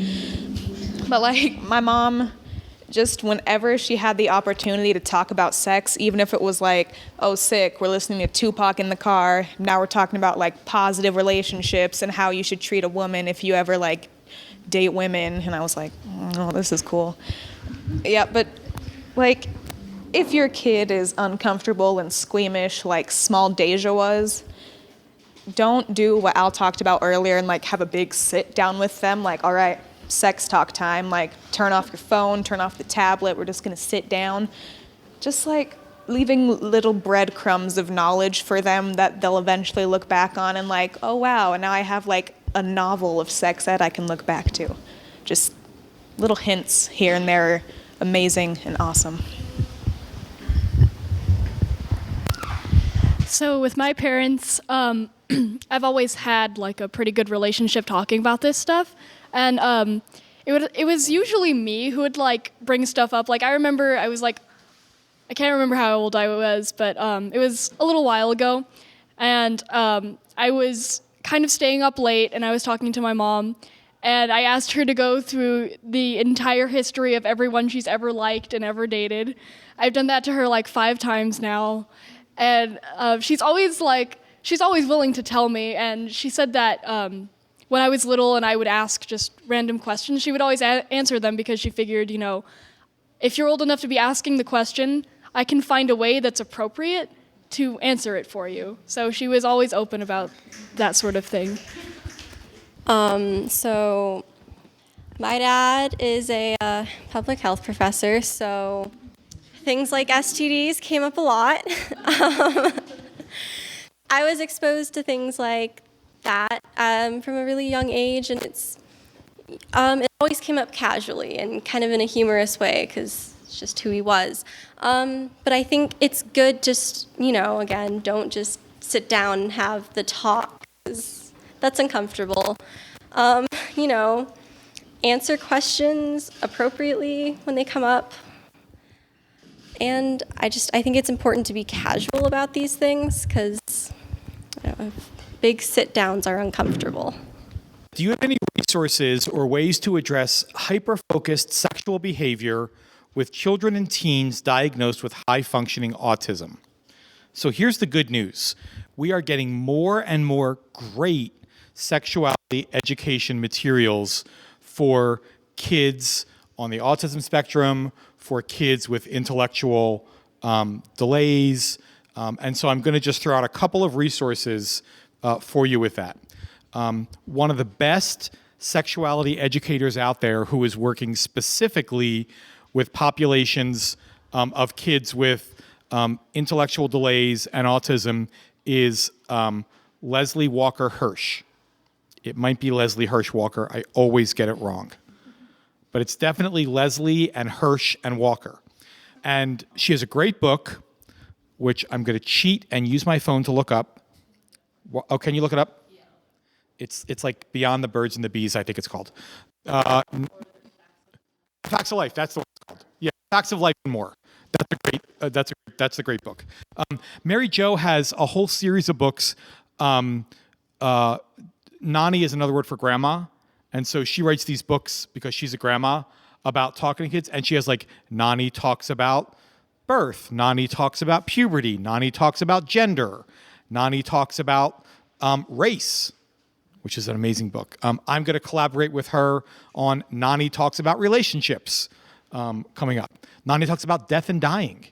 But like my mom, just whenever she had the opportunity to talk about sex, even if it was like, oh, sick, we're listening to Tupac in the car. Now we're talking about like positive relationships and how you should treat a woman if you ever like date women. And I was like, oh, this is cool. Yeah, but like if your kid is uncomfortable and squeamish like small Deja was, don't do what Al talked about earlier and like have a big sit down with them. Like, all right, sex talk time. Like, turn off your phone, turn off the tablet. We're just going to sit down. Just like leaving little breadcrumbs of knowledge for them that they'll eventually look back on and like, oh, wow, and now I have like a novel of sex ed I can look back to. Just little hints here and there are amazing and awesome. So with my parents, I've always had like a pretty good relationship talking about this stuff. And it was usually me who would like bring stuff up. Like I remember I can't remember how old I was, but it was a little while ago. And I was kind of staying up late and I was talking to my mom. And I asked her to go through the entire history of everyone she's ever liked and ever dated. I've done that to her like 5 times now. And she's always willing to tell me. And she said that when I was little and I would ask just random questions, she would always answer them because she figured, if you're old enough to be asking the question, I can find a way that's appropriate to answer it for you. So she was always open about that sort of thing. So my dad is a public health professor, so things like STDs came up a lot. I was exposed to things like that from a really young age, and it always came up casually and kind of in a humorous way because it's just who he was. But I think it's good just, again, don't just sit down and have the talk, 'cause that's uncomfortable. Answer questions appropriately when they come up. And I think it's important to be casual about these things because big sit-downs are uncomfortable. Do you have any resources or ways to address hyper-focused sexual behavior with children and teens diagnosed with high-functioning autism? So here's the good news. We are getting more and more great sexuality education materials for kids on the autism spectrum, for kids with intellectual delays. And so I'm going to just throw out a couple of resources for you with that. one of the best sexuality educators out there who is working specifically with populations of kids with intellectual delays and autism is Leslie Walker Hirsch. It might be Leslie Hirsch Walker. I always get it wrong. But it's definitely Leslie and Hirsch and Walker. And she has a great book, which I'm going to cheat and use my phone to look up. Oh, can you look it up? Yeah. It's like Beyond the Birds and the Bees, I think it's called. Facts of Life, that's the one it's called. Yeah, Facts of Life and More. That's a great book. Mary Jo has a whole series of books. Nani is another word for grandma. And so she writes these books because she's a grandma about talking to kids. And she has like, Nani talks about birth. Nani talks about puberty. Nani talks about gender. Nani talks about race, which is an amazing book. I'm going to collaborate with her on Nani Talks About Relationships coming up. Nani talks about death and dying.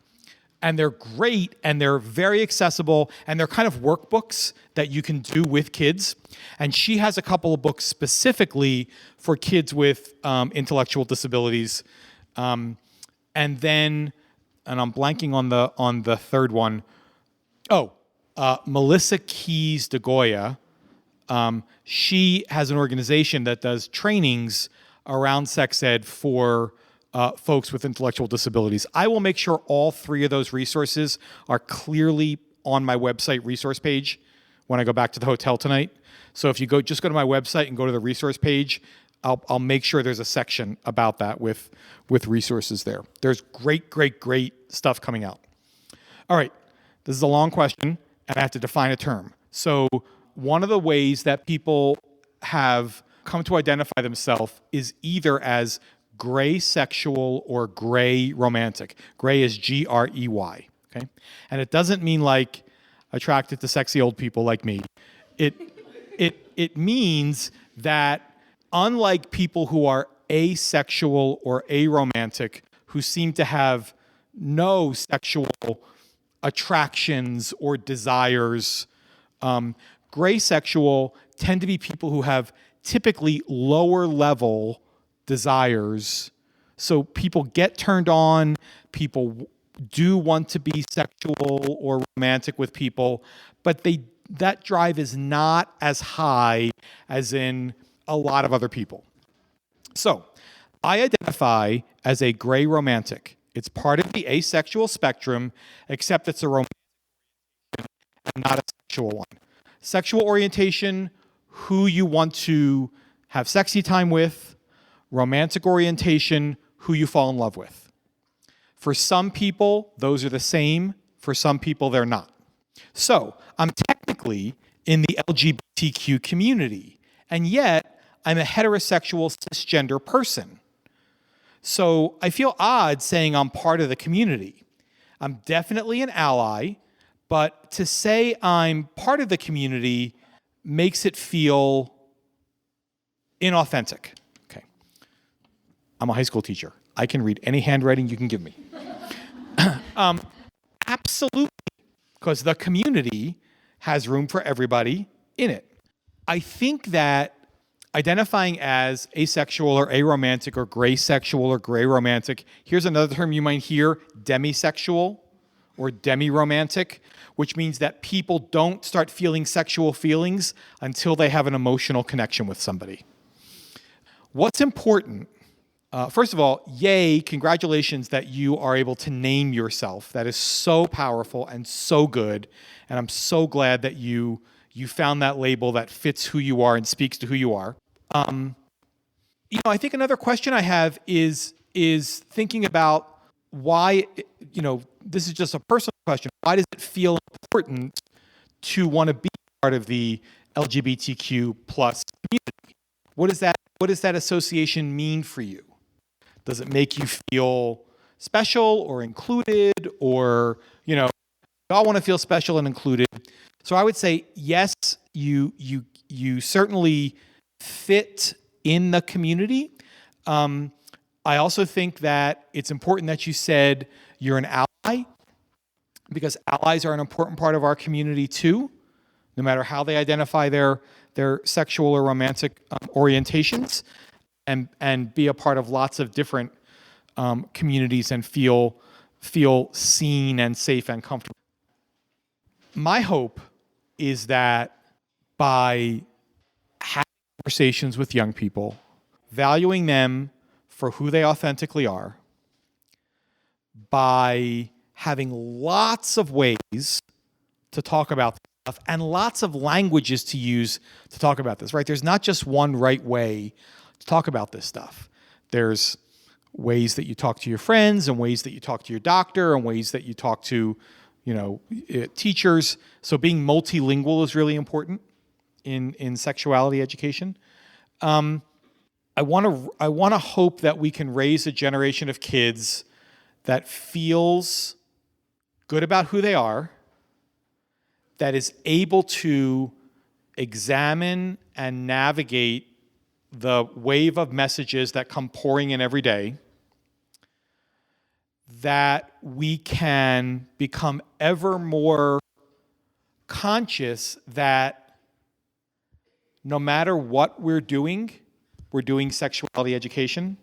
And they're great, and they're very accessible, and they're kind of workbooks that you can do with kids. And she has a couple of books specifically for kids with intellectual disabilities. And I'm blanking on the third one. Melissa Keys DeGoya. She has an organization that does trainings around sex ed for folks with intellectual disabilities. I will make sure all three of those resources are clearly on my website resource page when I go back to the hotel tonight. So if you just go to my website and go to the resource page, I'll make sure there's a section about that with resources there. There's great stuff coming out. All right, this is a long question, and I have to define a term. So one of the ways that people have come to identify themselves is either as gray sexual or gray romantic. Gray is Grey, okay? And it doesn't mean like attracted to sexy old people like me. It means that unlike people who are asexual or aromantic, who seem to have no sexual attractions or desires, gray sexual tend to be people who have typically lower level desires. So people get turned on, people do want to be sexual or romantic with people, but that drive is not as high as in a lot of other people. So I identify as a gray romantic. It's part of the asexual spectrum, except it's a romantic and not a sexual one. Sexual orientation, who you want to have sexy time with. Romantic orientation, who you fall in love with. For some people, those are the same. For some people, they're not. So I'm technically in the LGBTQ community, and yet I'm a heterosexual cisgender person. So I feel odd saying I'm part of the community. I'm definitely an ally, but to say I'm part of the community makes it feel inauthentic. Okay. I'm a high school teacher. I can read any handwriting you can give me. Absolutely, because the community has room for everybody in it. I think that identifying as asexual or aromantic or gray sexual or gray romantic, here's another term you might hear, demisexual or demi-romantic, which means that people don't start feeling sexual feelings until they have an emotional connection with somebody. What's important, first of all, yay, congratulations that you are able to name yourself. That is so powerful and so good, and I'm so glad that you found that label that fits who you are and speaks to who you are. I think another question I have is thinking about why, this is just a personal question. Why does it feel important to want to be part of the LGBTQ plus community? What does that association mean for you? Does it make you feel special or included, or, we all want to feel special and included. So I would say, yes, you certainly fit in the community. I also think that it's important that you said you're an ally, because allies are an important part of our community too. no matter how they identify their sexual or romantic orientations, and be a part of lots of different communities and feel seen and safe and comfortable. My hope is that by having conversations with young people, valuing them for who they authentically are, by having lots of ways to talk about this stuff and lots of languages to use to talk about this, right? There's not just one right way to talk about this stuff. There's ways that you talk to your friends and ways that you talk to your doctor and ways that you talk to, teachers. So being multilingual is really important in sexuality education. I want to hope that we can raise a generation of kids that feels good about who they are, that is able to examine and navigate the wave of messages that come pouring in every day, that we can become ever more conscious that no matter what we're doing sexuality education,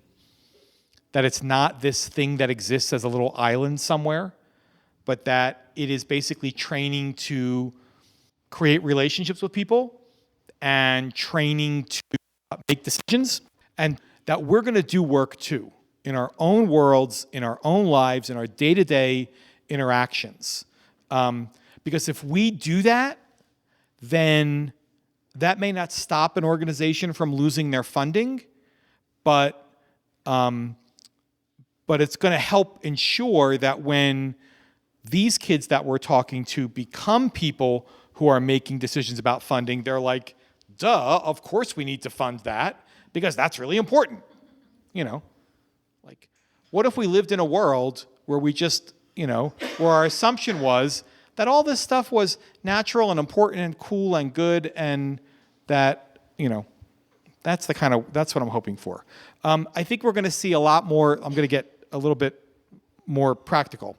that it's not this thing that exists as a little island somewhere, but that it is basically training to create relationships with people and training to make decisions, and that we're going to do work too in our own worlds, in our own lives, in our day-to-day interactions. Because if we do that, then that may not stop an organization from losing their funding, but it's going to help ensure that when these kids that we're talking to become people who are making decisions about funding, they're like, duh, of course we need to fund that because that's really important. Like, what if we lived in a world where we just, where our assumption was that all this stuff was natural and important and cool and good, and that, that's what I'm hoping for. I think we're going to see a lot more. I'm going to get a little bit more practical.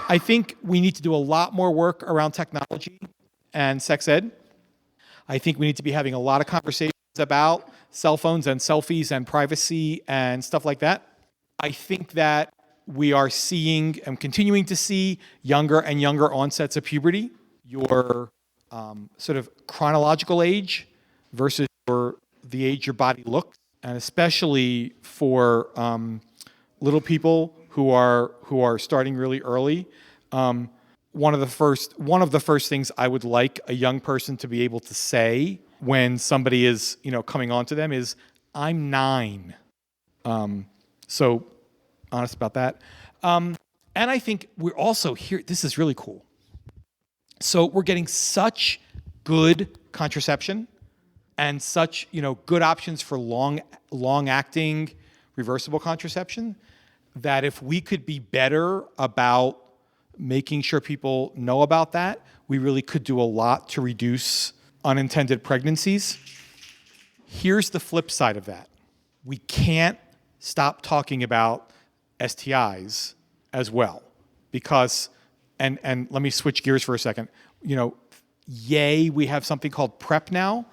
I think we need to do a lot more work around technology and sex ed. I think we need to be having a lot of conversations about cell phones and selfies and privacy and stuff like that. I think that we are seeing and continuing to see younger and younger onsets of puberty. Your sort of chronological age versus the age your body looks, and especially for little people who are starting really early. One of the first things I would like a young person to be able to say when somebody is coming on to them is, "I'm 9." So honest about that. And I think we're also here. This is really cool. So we're getting such good contraception and such good options for long acting reversible contraception, that if we could be better about making sure people know about that, we really could do a lot to reduce unintended pregnancies. Here's the flip side of that. We can't stop talking about STIs as well, because, and let me switch gears for a second. Yay, we have something called PrEP now,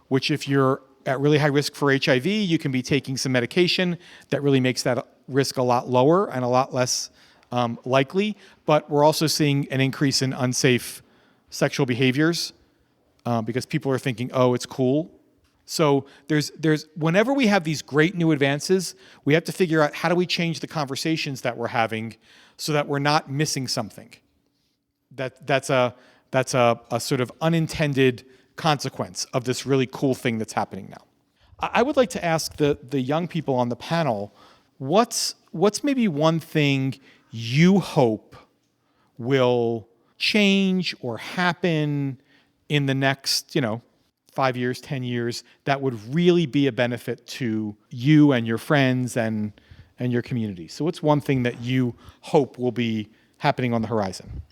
which if you're at really high risk for HIV, you can be taking some medication that really makes that risk a lot lower and a lot less likely. But we're also seeing an increase in unsafe sexual behaviors because people are thinking, oh, it's cool. So there's whenever we have these great new advances, we have to figure out how do we change the conversations that we're having so that we're not missing something. That's a sort of unintended consequence of this really cool thing that's happening now. I would like to ask the young people on the panel, what's maybe one thing you hope will change or happen in the next, 5 years, 10 years, that would really be a benefit to you and your friends and your community? So what's one thing that you hope will be happening on the horizon?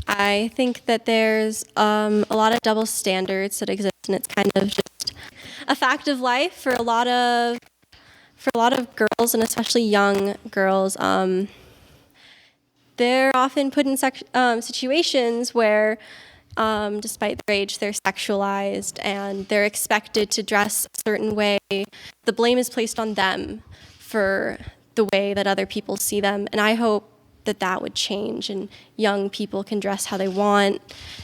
I think that there's a lot of double standards that exist, and it's kind of just a fact of life for a lot of girls, and especially young girls. They're often put in situations where despite their age, they're sexualized and they're expected to dress a certain way. The blame is placed on them for the way that other people see them. And I hope that that would change and young people can dress how they want,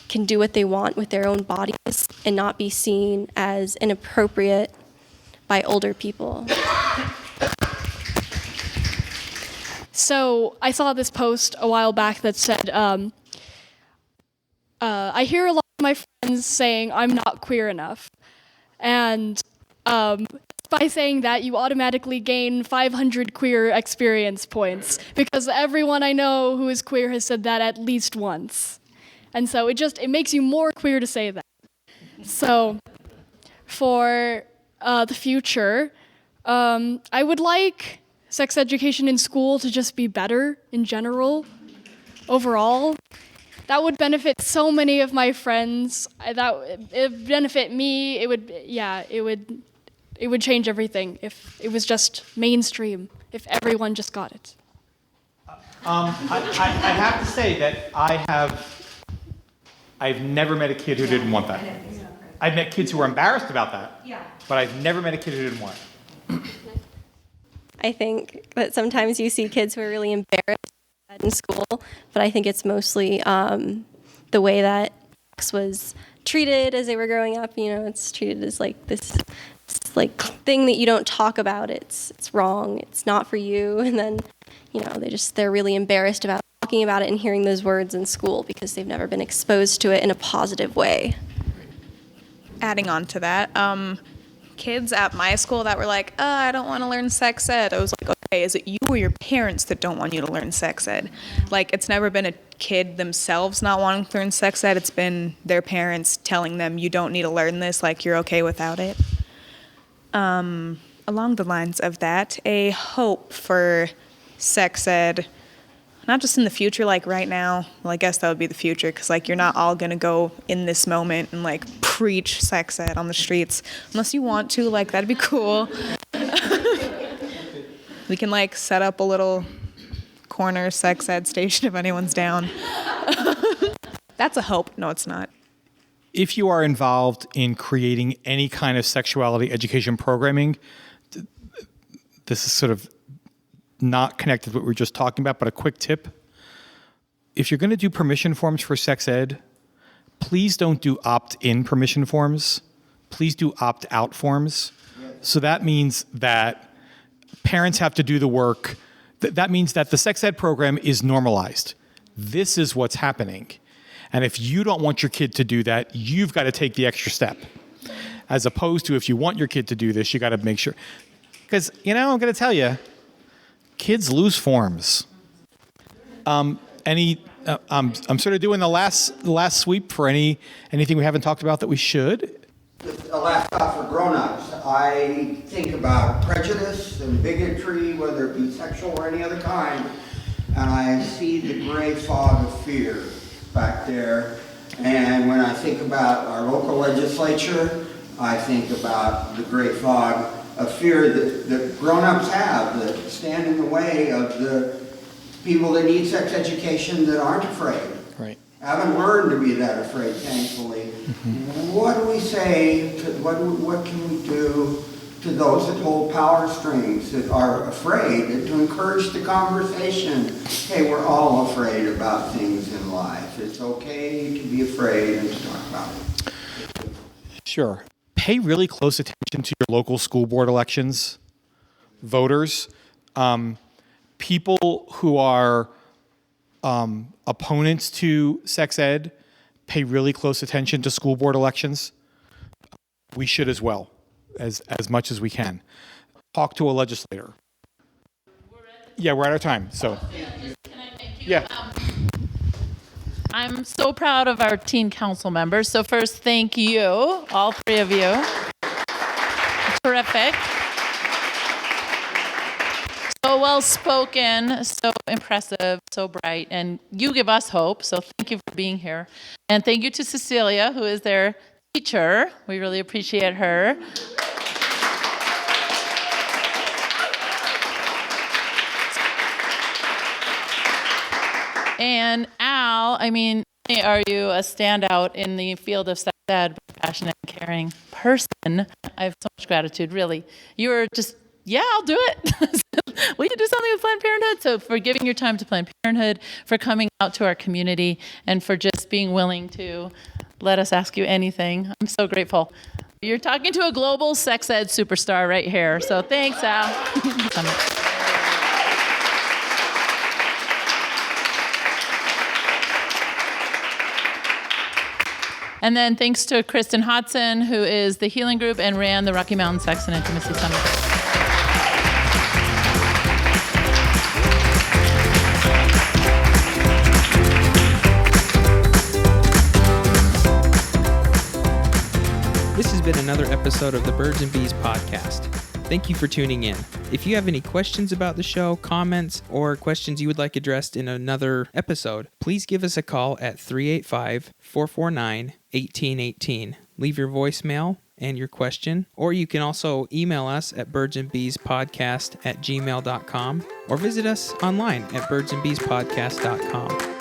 can do what they want with their own bodies and not be seen as inappropriate by older people. So I saw this post a while back that said, I hear a lot of my friends saying I'm not queer enough. And by saying that, you automatically gain 500 queer experience points because everyone I know who is queer has said that at least once. And so it makes you more queer to say that. So for the future, I would like sex education in school to just be better in general, overall. That would benefit so many of my friends. It would benefit me. It would change everything if it was just mainstream, if everyone just got it. I have to say that I've never met a kid who didn't want that. I've met kids who were embarrassed about that, but I've never met a kid who didn't want it. I think that sometimes you see kids who are really embarrassed in school, but I think it's mostly the way that sex was treated as they were growing up. You know, it's treated as like this thing that you don't talk about. It's wrong. It's not for you. And then, you know, they're really embarrassed about talking about it and hearing those words in school because they've never been exposed to it in a positive way. Adding on to that, kids at my school that were like, I don't want to learn sex ed. I was like, okay, is it you or your parents that don't want you to learn sex ed? Like, it's never been a kid themselves not wanting to learn sex ed. It's been their parents telling them, you don't need to learn this, like, you're okay without it. Along the lines of that, a hope for sex ed, not just in the future, like right now. Well, I guess that would be the future, because like you're not all gonna go in this moment and like preach sex ed on the streets, unless you want to. Like, that'd be cool. We can like set up a little corner sex ed station if anyone's down. That's a hope. No, it's not. If you are involved in creating any kind of sexuality education programming, this is sort of not connected to what we were just talking about, but a quick tip. If you're going to do permission forms for sex ed, please don't do opt-in permission forms. Please do opt-out forms. So that means that parents have to do the work. That means that the sex ed program is normalized. This is what's happening. And if you don't want your kid to do that, you've got to take the extra step. As opposed to if you want your kid to do this, you got to make sure. Because, you know, I'm going to tell you, kids lose forms. I'm sort of doing the last sweep for anything we haven't talked about that we should. A last thought for grown-ups. I think about prejudice and bigotry, whether it be sexual or any other kind, and I see the gray fog of fear back there. And when I think about our local legislature, I think about the gray fog of fear that grown-ups have that stand in the way of the people that need sex education that aren't afraid. Right. Haven't learned to be that afraid, thankfully. Mm-hmm. What do we say? What can we do to those that hold power strings, that are afraid, and to encourage the conversation? Hey, we're all afraid about things in life. It's okay to be afraid and to talk about it. Sure. Pay really close attention to your local school board elections, voters, people who are opponents to sex ed. Pay really close attention to school board elections. We should as well, as much as we can. Talk to a legislator. Yeah, we're at our time. So, yeah. I'm so proud of our teen council members. So first, thank you, all three of you. Terrific. So well-spoken, so impressive, so bright, and you give us hope, so thank you for being here. And thank you to Cecilia, who is their teacher. We really appreciate her. And Al, I mean, are you a standout in the field of sex ed, passionate, caring person. I have so much gratitude, really. You were just, yeah, I'll do it. We can do something with Planned Parenthood. So for giving your time to Planned Parenthood, for coming out to our community, and for just being willing to let us ask you anything. I'm so grateful. You're talking to a global sex ed superstar right here. So thanks, Al. And then thanks to Kristen Hodson, who is the Healing Group and ran the Rocky Mountain Sex and Intimacy Summit. This has been another episode of the Birds and Bees podcast. Thank you for tuning in. If you have any questions about the show, comments, or questions you would like addressed in another episode, please give us a call at 385-449-1818. Leave your voicemail and your question, or you can also email us at birdsandbeespodcast@gmail.com or visit us online at birdsandbeespodcast.com.